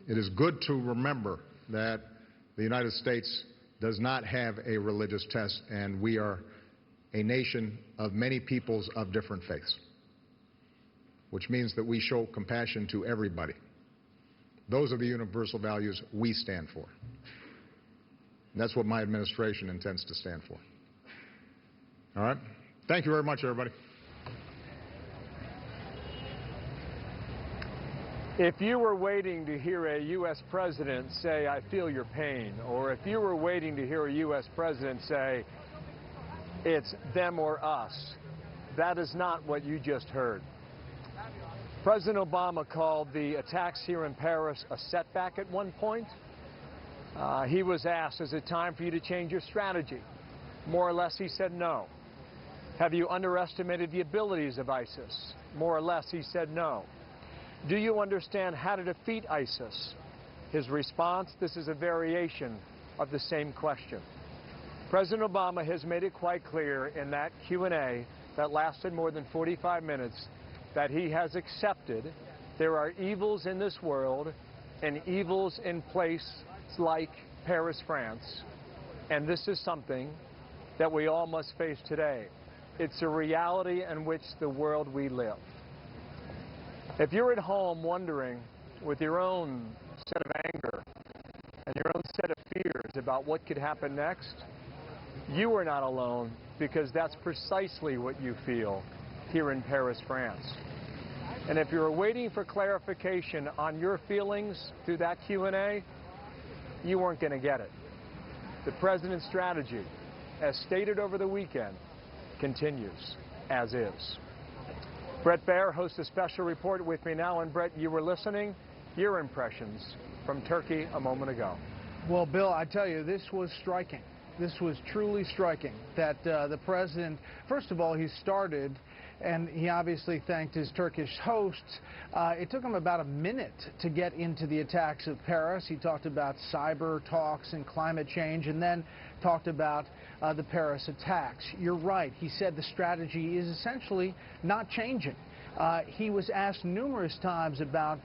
It is good to remember that the United States does not have a religious test, and we are a nation of many peoples of different faiths, which means that we show compassion to everybody. Those are the universal values we stand for. And that's what my administration intends to stand for. All right? Thank you very much, everybody. If you were waiting to hear a U.S. president say, "I feel your pain," or if you were waiting to hear a U.S. president say, "It's them or us," that is not what you just heard. President Obama called the attacks here in Paris a setback at one point. He was asked, "Is it time for you to change your strategy?" More or less, he said no. "Have you underestimated the abilities of ISIS?" More or less, he said no. "Do you understand how to defeat ISIS?" His response, this is a variation of the same question. President Obama has made it quite clear in that Q&A that lasted more than 45 minutes that he has accepted there are evils in this world and evils in places like Paris, France, and this is something that we all must face today. It's a reality in which the world we live. If you're at home wondering with your own set of anger and your own set of fears about what could happen next, you are not alone, because that's precisely what you feel here in Paris, France. And if you're waiting for clarification on your feelings through that Q&A, you weren't going to get it. The president's strategy, as stated over the weekend, continues as is. Brett Baer hosts a special report with me now. And Brett, you were listening. Your impressions from Turkey a moment ago. Well, Bill, I tell you, this was striking. This was truly striking that the president, first of all, he started, and he obviously thanked his Turkish hosts. It took him about a minute to get into the attacks of Paris. He talked about cyber talks and climate change, and then talked about the Paris attacks. You're right. He said the strategy is essentially not changing. He was asked numerous times about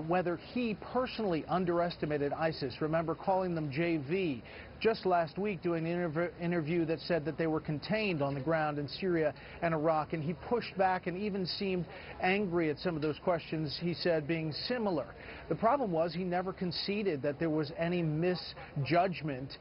whether he personally underestimated ISIS. Remember calling them JV. Just last week doing an interview that said that they were contained on the ground in Syria and Iraq, and he pushed back and even seemed angry at some of those questions, he said, being similar. The problem was he never conceded that there was any misjudgment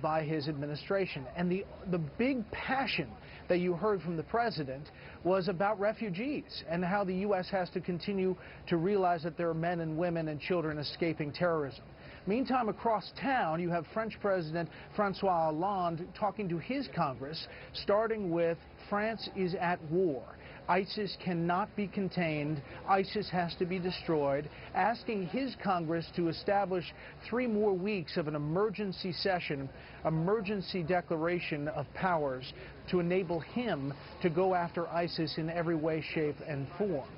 by his administration. And the big passion that you heard from the president was about refugees and how the U.S. has to continue to realize that there are men and women and children escaping terrorism. Meantime, across town, you have French President François Hollande talking to his Congress, starting with France is at war. ISIS cannot be contained. ISIS has to be destroyed, asking his Congress to establish 3 more weeks of an emergency session, emergency declaration of powers to enable him to go after ISIS in every way, shape, and form.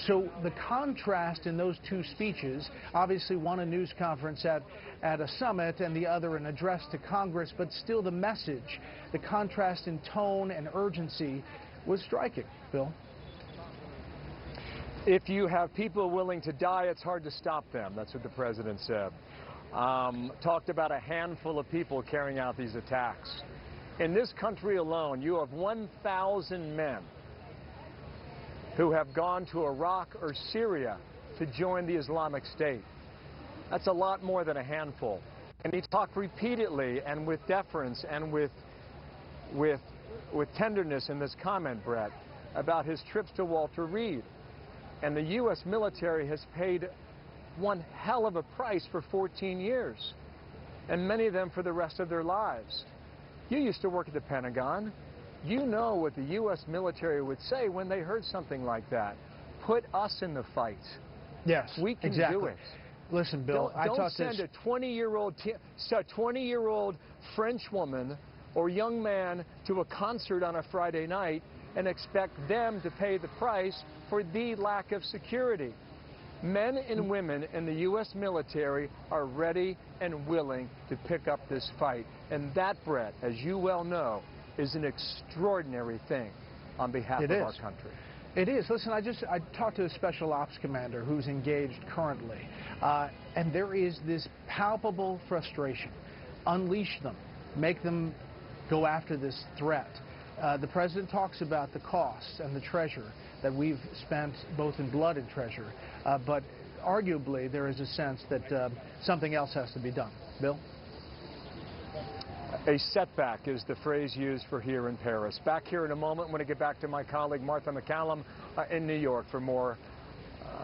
So the contrast in those two speeches, obviously one a news conference at a summit and the other an address to Congress, but still the message, the contrast in tone and urgency was striking. Bill? If you have people willing to die, it's hard to stop them. That's what the president said. Talked about a handful of people carrying out these attacks. In this country alone, you have 1,000 men who have gone to Iraq or Syria to join the Islamic State. That's a lot more than a handful. And he talked repeatedly and with deference and with tenderness in this comment, Brett, about his trips to Walter Reed. And the U.S. military has paid one hell of a price for 14 years, and many of them for the rest of their lives. You used to work at the Pentagon. You know what the U.S. military would say when they heard something like that. Put us in the fight. Yes, we can exactly. do it. Listen, Bill, don't send a 20-year-old French woman or young man to a concert on a Friday night and expect them to pay the price for the lack of security. Men and women in the U.S. military are ready and willing to pick up this fight. And that, Brett, as you well know, is an extraordinary thing on behalf of our country. It is. Listen, I talked to a special ops commander who's engaged currently, and there is this palpable frustration. Unleash them. Make them go after this threat. The president talks about the costs and the treasure that we've spent both in blood and treasure, but arguably there is a sense that something else has to be done. Bill? A setback is the phrase used for here in Paris. Back here in a moment. I'm going to get back to my colleague Martha McCallum in New York for more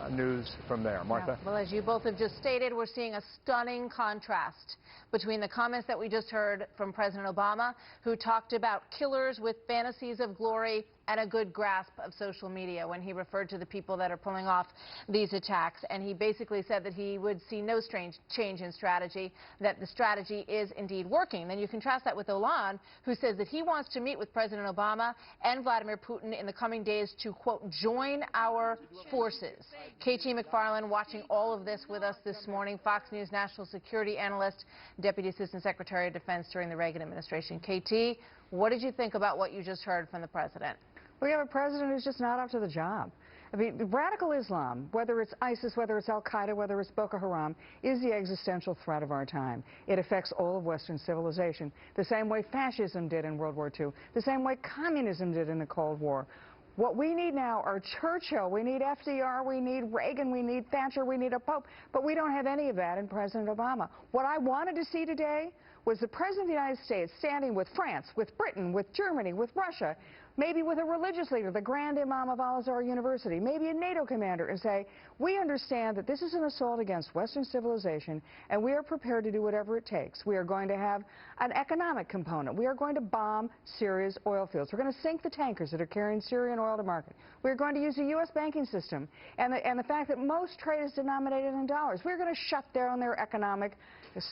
news from there. Martha? Yeah. Well, as you both have just stated, we're seeing a stunning contrast between the comments that we just heard from President Obama, who talked about killers with fantasies of glory and a good grasp of social media when he referred to the people that are pulling off these attacks. And he basically said that he would see no strange change in strategy, that the strategy is indeed working. Then you contrast that with Hollande, who says that he wants to meet with President Obama and Vladimir Putin in the coming days to, quote, join our forces. KT McFarland watching all of this with us this morning, Fox News national security analyst, Deputy Assistant Secretary of Defense during the Reagan administration. KT, what did you think about what you just heard from the president? We have a president who's just not up to the job. I mean, radical Islam, whether it's ISIS, whether it's Al-Qaeda, whether it's Boko Haram, is the existential threat of our time. It affects all of Western civilization, the same way fascism did in World War II, the same way communism did in the Cold War. What we need now are Churchill, we need FDR, we need Reagan, we need Thatcher, we need a Pope, but we don't have any of that in President Obama. What I wanted to see today was the President of the United States standing with France, with Britain, with Germany, with Russia, maybe with a religious leader, the Grand Imam of Al-Azhar University, maybe a NATO commander, and say, we understand that this is an assault against Western civilization, and we are prepared to do whatever it takes. We are going to have an economic component. We are going to bomb Syria's oil fields. We're going to sink the tankers that are carrying Syrian oil to market. We're going to use the U.S. banking system and the fact that most trade is denominated in dollars. We're going to shut down their economic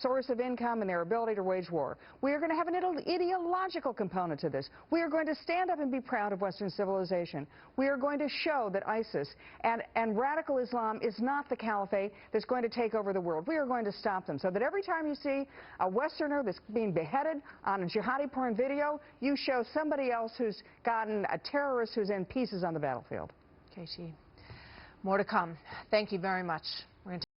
source of income and their ability to wage war. We are going to have an ideological component to this. We are going to stand up and be proud of Western civilization. We are going to show that ISIS and radical Islam is not the caliphate that's going to take over the world. We are going to stop them so that every time you see a Westerner that's being beheaded on a jihadi porn video, you show somebody else who's gotten a terrorist who's in pieces on the battlefield. KT, more to come. Thank you very much. We're going to